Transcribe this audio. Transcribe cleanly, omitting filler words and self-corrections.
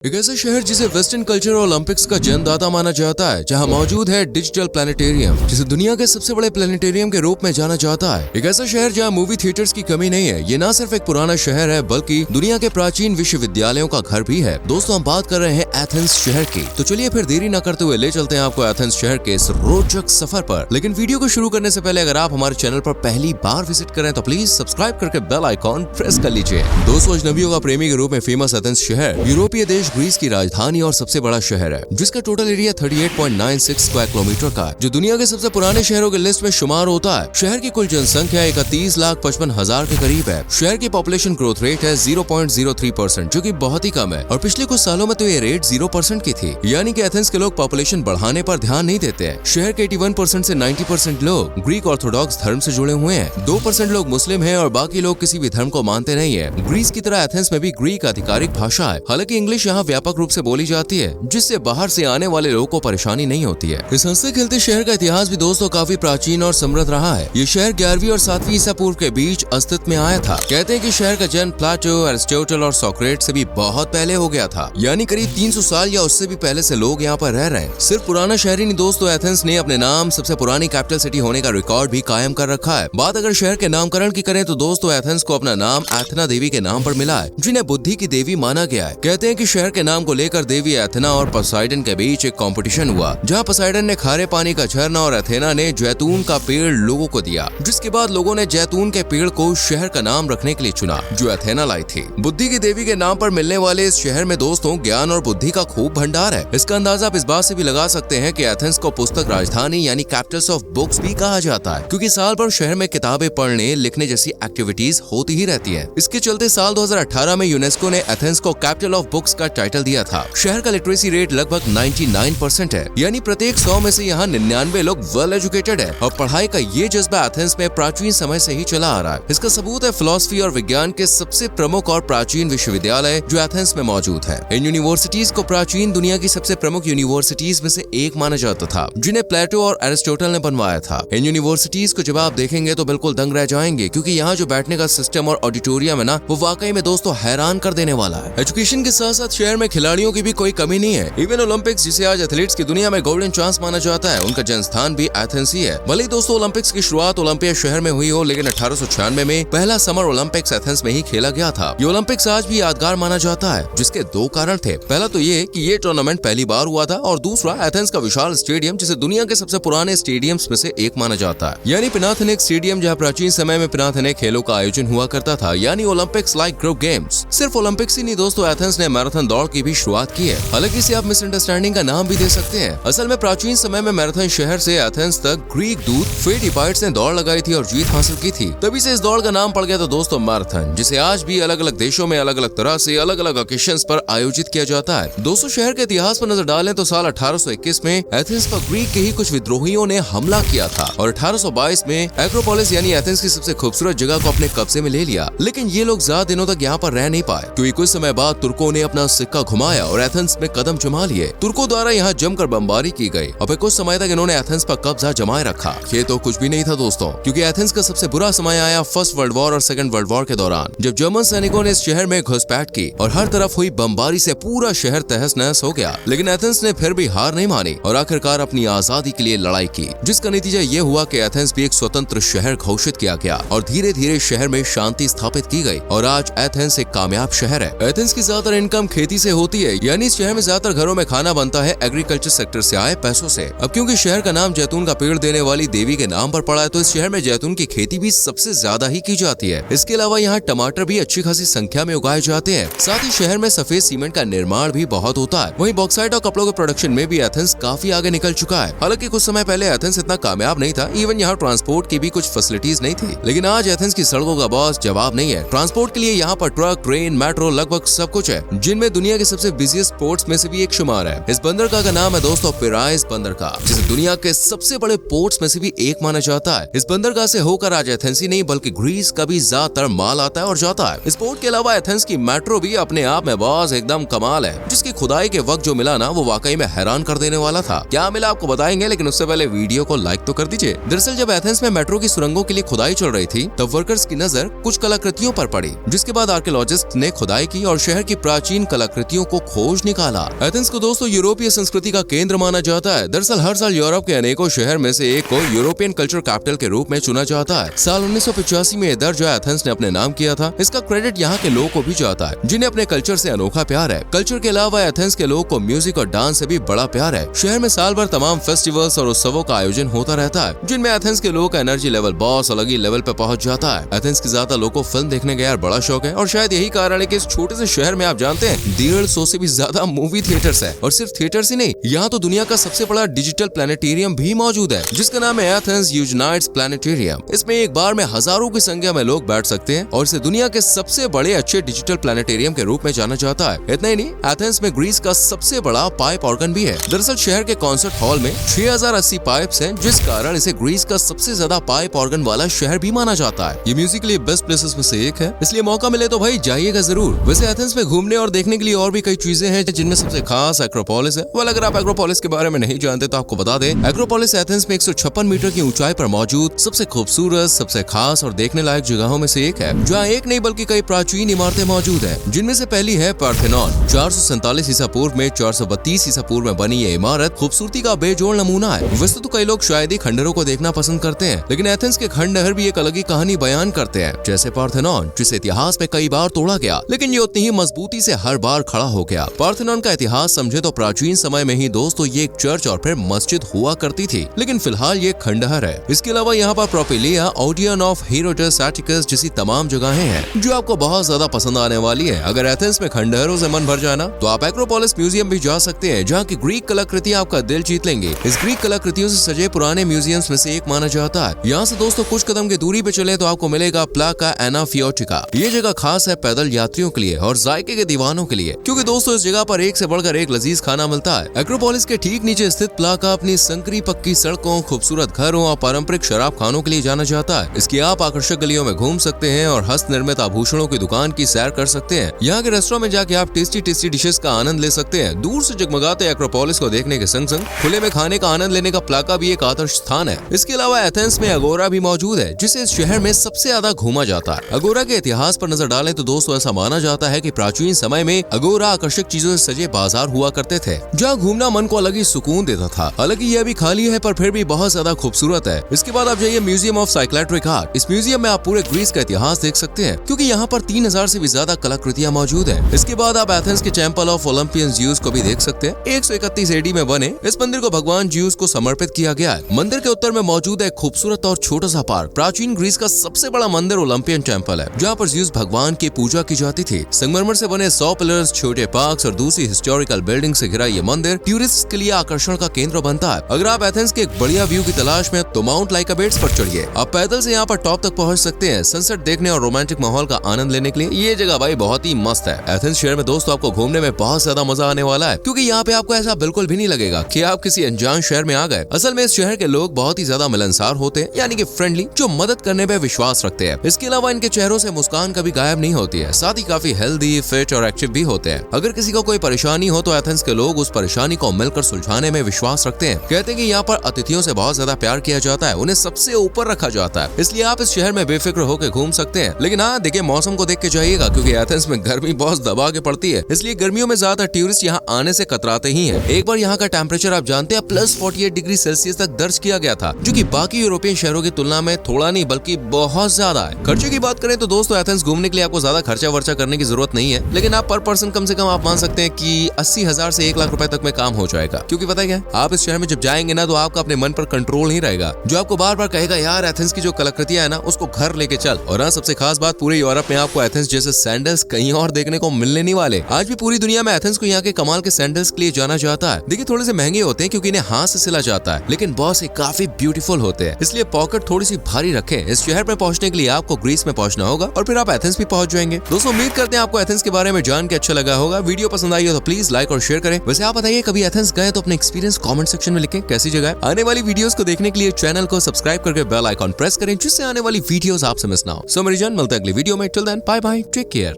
एक ऐसा शहर जिसे वेस्टर्न कल्चर और ओलंपिक्स का जन्मदाता माना जाता है, जहां मौजूद है डिजिटल प्लानिटेरियम, जिसे दुनिया के सबसे बड़े प्लानिटेरियम के रूप में जाना जाता है। एक ऐसा शहर जहां मूवी थिएटर्स की कमी नहीं है। ये न सिर्फ एक पुराना शहर है, बल्कि दुनिया के प्राचीन विश्वविद्यालयों का घर भी है। दोस्तों, हम बात कर रहे हैं एथेंस शहर की। तो चलिए फिर देरी न करते हुए ले चलते हैं आपको एथेंस शहर के इस रोचक सफर पर। लेकिन वीडियो को शुरू करने से पहले अगर आप हमारे चैनल पर पहली बार विजिट करें तो प्लीज सब्सक्राइब करके बेल आइकॉन प्रेस कर लीजिए। दोस्तों, अजनबियों का प्रेमी के रूप में फेमस एथेंस शहर यूरोपीय देश ग्रीस की राजधानी और सबसे बड़ा शहर है, जिसका टोटल एरिया 38.96 स्क्वायर किलोमीटर का है, जो दुनिया के सबसे पुराने शहरों की लिस्ट में शुमार होता है। शहर की कुल जनसंख्या 31,55,000 के करीब है। शहर की पॉपुलेशन ग्रोथ रेट है 0.03%, जो कि बहुत ही कम है। और पिछले कुछ सालों में तो ये रेट 0% की थी, यानी कि एथेंस के लोग पॉपुलेशन बढ़ाने पर ध्यान नहीं देते हैं। शहर के 81% से 90% लोग ग्रीक ऑर्थोडॉक्स धर्म से जुड़े हुए हैं। 2% लोग मुस्लिम हैं और बाकी लोग किसी भी धर्म को मानते नहीं है। ग्रीस की तरह एथेंस में भी ग्रीक आधिकारिक भाषा है। हालांकि इंग्लिश यहाँ व्यापक रूप से बोली जाती है, जिससे बाहर से आने वाले लोगों को परेशानी नहीं होती है। इस हंसते खेलते शहर का इतिहास भी दोस्तों काफी प्राचीन और समृद्ध रहा है। ये शहर 11वीं और 7वीं ईसा पूर्व के बीच अस्तित्व में आया था। कहते हैं कि शहर का जन्म प्लेटो, एरिस्टोटल और सोक्रेट से भी बहुत पहले हो गया था, यानी करीब 300 साल या उससे भी पहले से लोग यहाँ पर रह रहे हैं। सिर्फ पुराना शहर ही नहीं दोस्तों, एथेंस ने अपने नाम सबसे पुरानी कैपिटल सिटी होने का रिकॉर्ड भी कायम कर रखा है। बात अगर शहर के नामकरण की करें तो दोस्तों, एथेंस को अपना नाम एथना देवी के नाम पर मिला है, जिन्हें बुद्धि की देवी माना गया है। कहते हैं कि शहर के नाम को लेकर देवी एथना और पोसाइडन के बीच एक कंपटीशन हुआ, जहां पोसाइडन ने खारे पानी का झरना और एथेना ने जैतून का पेड़ लोगों को दिया, जिसके बाद लोगों ने जैतून के पेड़ को शहर का नाम रखने के लिए चुना, जो एथेना लाई थी। बुद्धि की देवी के नाम पर मिलने वाले इस शहर में दोस्तों ज्ञान और बुद्धि का खूब भंडार है। इसका अंदाजा आप इस बात से भी लगा सकते हैं कि एथेंस को पुस्तक राजधानी यानी कैपिटल्स ऑफ बुक्स भी कहा जाता है, क्योंकि साल भर शहर में किताबें पढ़ने लिखने जैसी एक्टिविटीज होती ही रहती है। इसके चलते साल 2018 में यूनेस्को ने एथेंस को कैपिटल ऑफ बुक्स का टाइटल दिया था। शहर का लिटरेसी रेट लगभग 99% है, यानी प्रत्येक 100 में से यहाँ 99 लोग वेल एजुकेटेड है। और पढ़ाई का ये जज्बा एथेंस में प्राचीन समय से ही चला आ रहा है। इसका सबूत है फिलॉसफी और विज्ञान के सबसे प्रमुख और प्राचीन विश्वविद्यालय जो एथेंस में मौजूद है। इन यूनिवर्सिटीज को प्राचीन दुनिया की सबसे प्रमुख यूनिवर्सिटीज में से एक माना जाता था, जिन्हें प्लेटो और एरिस्टोटल ने बनवाया था। इन यूनिवर्सिटीज को जब आप देखेंगे तो बिल्कुल दंग रह जाएंगे, क्योंकि यहाँ जो बैठने का सिस्टम और ऑडिटोरियम है ना, वो वाकई में दोस्तों हैरान कर देने वाला है। एजुकेशन के साथ साथ शहर में खिलाड़ियों की भी कोई कमी नहीं है। इवन ओलंपिक्स, जिसे आज एथलीट्स की दुनिया में गोल्डन चांस माना जाता है, उनका जन्म स्थान भी एथेंस ही है। भले ही दोस्तों ओलंपिक्स की शुरुआत ओलंपिया शहर में हुई हो, लेकिन 1896 में पहला समर ओलंपिक्स एथेंस में ही खेला गया था। ये ओलंपिक्स आज भी यादगार माना जाता है, जिसके दो कारण थे। पहला तो ये कि ये टूर्नामेंट पहली बार हुआ था, और दूसरा एथेंस का विशाल स्टेडियम, जिसे दुनिया के सबसे पुराने स्टेडियम्स में से एक माना जाता है, यानी पिनाथेनिक स्टेडियम, जहाँ प्राचीन समय में पिनाथेनिक खेलों का आयोजन हुआ करता था, यानी ओलंपिक्स लाइक ग्रुप गेम्स। सिर्फ ओलंपिक्स ही नहीं दोस्तों, एथेंस ने मैराथन दौड़ की भी शुरुआत की है। हालांकि इसे आप मिसअंडरस्टैंडिंग का नाम भी दे सकते हैं। असल में प्राचीन समय में मैराथन शहर से एथेंस तक ग्रीक दूत फेडिपाइड्स ने दौड़ लगाई थी और जीत हासिल की थी, तभी से इस दौड़ का नाम पड़ गया था दोस्तों मैराथन, जिसे आज भी अलग अलग देशों में अलग अलग तरह से अलग अलग ओकेशंस पर आयोजित किया जाता है। दोस्तों, शहर के इतिहास पर नजर डालें तो साल 1821 में एथेंस पर ग्रीक के ही कुछ विद्रोहियों ने हमला किया था, और 1822 में एक्रोपोलिस यानी एथेंस की सबसे खूबसूरत जगह को अपने कब्जे में ले लिया। लेकिन ये लोग ज्यादा दिनों तक यहाँ पर रह नहीं पाए, क्योंकि कुछ समय बाद तुर्कों ने अपना सिक्का घुमाया और एथेंस में कदम जमा लिए। तुर्कों द्वारा यहाँ जमकर बमबारी की गई और फिर कुछ समय तक इन्होंने एथेंस पर कब्जा जमाए रखा। ये तो कुछ भी नहीं था दोस्तों, क्योंकि एथेंस का सबसे बुरा समय आया फर्स्ट वर्ल्ड वॉर और सेकंड वर्ल्ड वॉर के दौरान, जब जर्मन सैनिकों ने इस शहर में घुसपैठ की और हर तरफ हुई बमबारी से पूरा शहर तहस नहस हो गया। लेकिन एथेंस ने फिर भी हार नहीं मानी और आखिरकार अपनी आजादी के लिए लड़ाई की, जिसका नतीजा ये हुआ कि एथेंस भी एक स्वतंत्र शहर घोषित किया गया और धीरे धीरे शहर में शांति स्थापित की गई, और आज एथेंस एक कामयाब शहर है। एथेंस की ज्यादातर इनकम खेती से होती है, यानी इस शहर में ज्यादातर घरों में खाना बनता है एग्रीकल्चर सेक्टर से आए पैसों से। अब क्योंकि शहर का नाम जैतून का पेड़ देने वाली देवी के नाम पर पड़ा है, तो इस शहर में जैतून की खेती भी सबसे ज्यादा ही की जाती है। इसके अलावा यहाँ टमाटर भी अच्छी खासी संख्या में उगाए जाते हैं। साथ ही शहर में सफेद सीमेंट का निर्माण भी बहुत होता है। वहीं बॉक्साइट और कपड़ों के प्रोडक्शन में भी एथेंस काफी आगे निकल चुका है। हालांकि कुछ समय पहले एथेंस इतना कामयाब नहीं था, इवन यहाँ ट्रांसपोर्ट की भी कुछ फैसिलिटीज नहीं थी। लेकिन आज एथेंस की सड़कों का बॉस जवाब नहीं है। ट्रांसपोर्ट के लिए यहाँ पर ट्रक, ट्रेन, मेट्रो लगभग सब कुछ है, जिनमें दुनिया के सबसे बिजिएस्ट पोर्ट्स में से भी एक शुमार है। इस बंदरगाह का नाम है दोस्तों पिराइस बंदरगाह, जिसे दुनिया के सबसे बड़े पोर्ट्स में से भी एक माना जाता है। इस बंदरगाह से होकर आज एथेंस ही नहीं बल्कि ग्रीस का भी ज्यादातर माल आता है और जाता है। इस पोर्ट के अलावा एथेंस की मेट्रो भी अपने आप में बॉस एकदम कमाल है, जिसकी खुदाई के वक्त जो मिला ना, वो वाकई में हैरान कर देने वाला था। क्या मिला आपको बताएंगे, लेकिन उससे पहले वीडियो को लाइक तो कर दीजिए। दरअसल जब एथेंस में मेट्रो की सुरंगों के लिए खुदाई चल रही थी, तब वर्कर्स की नजर कुछ कलाकृतियों पर पड़ी, जिसके बाद आर्कियोलॉजिस्ट ने खुदाई की और शहर की प्राचीन कलाकृति कलाकृतियों को खोज निकाला। एथेंस को दोस्तों यूरोपीय संस्कृति का केंद्र माना जाता है। दरअसल हर साल यूरोप के अनेकों शहर में से एक को यूरोपियन कल्चर कैपिटल के रूप में चुना जाता है। साल 1985 में दर्जा एथेंस ने अपने नाम किया था। इसका क्रेडिट यहाँ के लोगों को भी जाता है, जिन्हें अपने कल्चर से अनोखा प्यार है। कल्चर के अलावा एथेंस के लोगों को म्यूजिक और डांस से भी बड़ा प्यार है। शहर में साल भर तमाम फेस्टिवल्स और उत्सवों का आयोजन होता रहता है, जिनमें एथेंस के लोगों का एनर्जी लेवल बहुत अलग ही लेवल पे पहुंच जाता है। एथेंस के ज्यादा लोगों को फिल्म देखने का यार बड़ा शौक है और शायद यही कारण है कि इस छोटे से शहर में आप जानते हैं 150 से भी ज्यादा मूवी थिएटर्स है। और सिर्फ थिएटर्स ही नहीं, यहाँ तो दुनिया का सबसे बड़ा डिजिटल प्लैनेटेरियम भी मौजूद है, जिसका नाम है एथेंस यूनाइट्स प्लैनेटेरियम। इसमें एक बार में हजारों की संख्या में लोग बैठ सकते हैं और इसे दुनिया के सबसे बड़े अच्छे डिजिटल प्लैनेटेरियम के रूप में जाना जाता है। इतना ही नहीं, एथेंस में ग्रीस का सबसे बड़ा पाइप ऑर्गन भी है। दरअसल शहर के कॉन्सर्ट हॉल में 6080 पाइप्स हैं, जिस कारण इसे ग्रीस का सबसे ज्यादा पाइप ऑर्गन वाला शहर भी माना जाता है। ये म्यूजिक के लिए बेस्ट प्लेसेस में से एक है, इसलिए मौका मिले तो भाई जाइएगा जरूर। वैसे एथेंस में घूमने और देखने के लिए और भी कई चीजें हैं, जिनमें सबसे खास एक्रोपोलिस है। वाल अगर आप एक्रोपोलिस के बारे में नहीं जानते तो आपको बता दें, एक्रोपोलिस एथेंस में 156 मीटर की ऊंचाई पर मौजूद सबसे खूबसूरत, सबसे खास और देखने लायक जगहों में से एक है, जहाँ एक नहीं बल्कि कई प्राचीन इमारतें मौजूद हैं। जिनमें से पहली है पार्थेनॉन। 447 ईसा पूर्व में 432 ईसा पूर्व में बनी ये इमारत खूबसूरती का बेजोड़ नमूना है। वैसे तो कई लोग शायद ही खंडहरों को देखना पसंद करते हैं, लेकिन एथेंस के खंडहर भी एक अलग ही कहानी बयान करते हैं। जैसे पार्थेनॉन, जिसे इतिहास में कई बार तोड़ा गया, लेकिन ये उतनी ही मजबूती से हर बार खड़ा हो गया। पार्थेनॉन का इतिहास समझे तो प्राचीन समय में ही दोस्तों ये एक चर्च और फिर मस्जिद हुआ करती थी, लेकिन फिलहाल ये खंडहर है। इसके अलावा यहाँ पर प्रोपिलिया, ओडियन ऑफ हेरोडस एटिकस जैसी तमाम जगहें हैं, जो आपको बहुत ज्यादा पसंद आने वाली है। अगर एथेंस में खंडहरों से मन भर जाना तो आप एक्रोपोलिस म्यूजियम भी जा सकते हैं, जहाँ की ग्रीक कलाकृतियां आपका दिल जीत लेंगे। इस ग्रीक कलाकृतियों से सजे पुराने म्यूजियम्स में से एक माना जाता है। यहाँ से दोस्तों कुछ कदम की दूरी पे चले तो आपको मिलेगा प्लाका एनाफियोटिका। ये जगह खास है पैदल यात्रियों के लिए और जायके के दीवानों के लिए, क्योंकि दोस्तों इस जगह पर एक से बढ़कर एक लजीज खाना मिलता है। एक्रोपोलिस के ठीक नीचे स्थित प्लाका अपनी संकरी पक्की सड़कों, खूबसूरत घरों और पारंपरिक शराब खानों के लिए जाना जाता है। इसकी आप आकर्षक गलियों में घूम सकते हैं और हस्त निर्मित आभूषणों की दुकान की सैर कर सकते हैं। यहाँ के रेस्टोरेंट में जाके आप टेस्टी डिशेस का आनंद ले सकते हैं। दूर से जगमगाते एक्रोपोलिस को देखने के संग संग खुले में खाने का आनंद लेने का प्लाका भी एक आदर्श स्थान है। इसके अलावा एथेंस में अगोरा भी मौजूद है, जिसे इस शहर में सबसे ज्यादा घूमा जाता है। अगोरा के इतिहास पर नजर डालें तो दोस्तों ऐसा माना जाता है कि प्राचीन समय में अगोरा आकर्षक चीजों से सजे बाजार हुआ करते थे, जहाँ घूमना मन को अलग ही सुकून देता था। हालांकि यह भी खाली है, पर फिर भी बहुत ज्यादा खूबसूरत है। इसके बाद आप जाइए म्यूजियम ऑफ साइक्लेट्रिक आर्ट। इस म्यूजियम में आप पूरे ग्रीस का इतिहास देख सकते हैं, क्योंकि यहाँ पर 3000 से भी ज्यादा कलाकृतियां मौजूद हैं। इसके बाद आप एथेंस के टेम्पल ऑफ ओलंपियन ज्यूस को भी देख सकते हैं। 131 एडी में बने इस मंदिर को भगवान ज्यूस को समर्पित किया गया है। मंदिर के उत्तर में मौजूद है खूबसूरत और छोटा सा पार्क। प्राचीन ग्रीस का सबसे बड़ा मंदिर ओलंपियन टेम्पल है, जहाँ पर ज्यूस भगवान की पूजा की जाती थी। संगमरमर से बने 100 पिलर्स, छोटे पार्क्स और दूसरी हिस्टोरिकल बिल्डिंग से घिरा ये मंदिर टूरिस्ट के लिए आकर्षण का केंद्र बनता है। अगर आप एथेंस के एक बढ़िया व्यू की तलाश में तो माउंट लाइकाबेट्स पर चढ़िए। आप पैदल से यहाँ पर टॉप तक पहुँच सकते हैं। सनसेट देखने और रोमांटिक माहौल का आनंद लेने के लिए ये जगह भाई बहुत ही मस्त है। एथेंस शहर में दोस्तों आपको घूमने में बहुत ज्यादा मजा आने वाला है, क्योंकि यहाँ पे आपको ऐसा बिल्कुल भी नहीं लगेगा कि आप किसी अनजान शहर में आ गए। असल में इस शहर के लोग बहुत ही ज्यादा मिलनसार होते हैं, यानी कि फ्रेंडली, जो मदद करने पे विश्वास रखते हैं। इसके अलावा इनके चेहरों से मुस्कान कभी गायब नहीं होती है। साथ ही काफी हेल्दी, फिट और एक्टिव भी होते हैं। अगर किसी को कोई परेशानी हो तो एथेंस के लोग उस परेशानी को मिलकर सुलझाने में विश्वास रखते हैं। कहते हैं कि यहाँ पर अतिथियों से बहुत ज्यादा प्यार किया जाता है, उन्हें सबसे ऊपर रखा जाता है। इसलिए आप इस शहर में बेफिक्र होकर घूम सकते हैं। लेकिन हाँ देखिए, मौसम को देख के जाइएगा, क्योंकि एथेंस में गर्मी बहुत दबा के पड़ती है। इसलिए गर्मियों में ज्यादा टूरिस्ट यहाँ आने से कतराते ही हैं। एक बार यहाँ का टेम्परेचर आप जानते हैं +48 डिग्री सेल्सियस तक दर्ज किया गया था, जो कि बाकी यूरोपियन शहरों की तुलना में थोड़ा नहीं बल्कि बहुत ज्यादा है। खर्चे की बात करें तो दोस्तों एथेंस घूमने के लिए आपको ज्यादा खर्चा वर्चा करने की जरूरत नहीं है, लेकिन आप पर पर्सन कम से कम आप मान सकते हैं कि 80,000 से 1 लाख रुपए तक में काम हो जाएगा। क्योंकि पता है क्या, आप इस शहर में जब जाएंगे ना तो आपका अपने मन पर कंट्रोल नहीं रहेगा, जो आपको बार बार कहेगा यार एथेंस की जो कलाकृतियां है ना उसको घर लेके चल। और हाँ सबसे खास बात, पूरे यूरोप में आपको एथेंस जैसे सैंडल्स कहीं और देखने को मिलने नहीं वाले। आज भी पूरी दुनिया में एथेंस को यहाँ के कमाल के सैंडल्स के लिए जाना जाता है। देखिए थोड़े से महंगे होते हैं क्योंकि इन्हें हाथ से सिला जाता है, लेकिन बॉस ये काफी ब्यूटीफुल होते हैं, इसलिए पॉकेट थोड़ी सी भारी रखें। इस शहर में पहुंचने के लिए आपको ग्रीस में पहुंचना होगा और फिर आप एथेंस भी पहुंच जाएंगे। दोस्तों उम्मीद करते हैं आपको एथेंस के बारे में जान के अच्छा लगा होगा। वीडियो पसंद आई हो तो प्लीज लाइक और शेयर करें। वैसे आप बताइए कभी एथेंस गए तो अपने एक्सपीरियंस कमेंट सेक्शन में लिखें कैसी जगह है। आने वाली वीडियोस को देखने के लिए चैनल को सब्सक्राइब करके बेल आइकॉन प्रेस करें, जिससे आने वाली वीडियोस आपसे मिस ना हो। सो मेरी जान, मिलते हैं अगली वीडियो में। Till then bye bye, take care.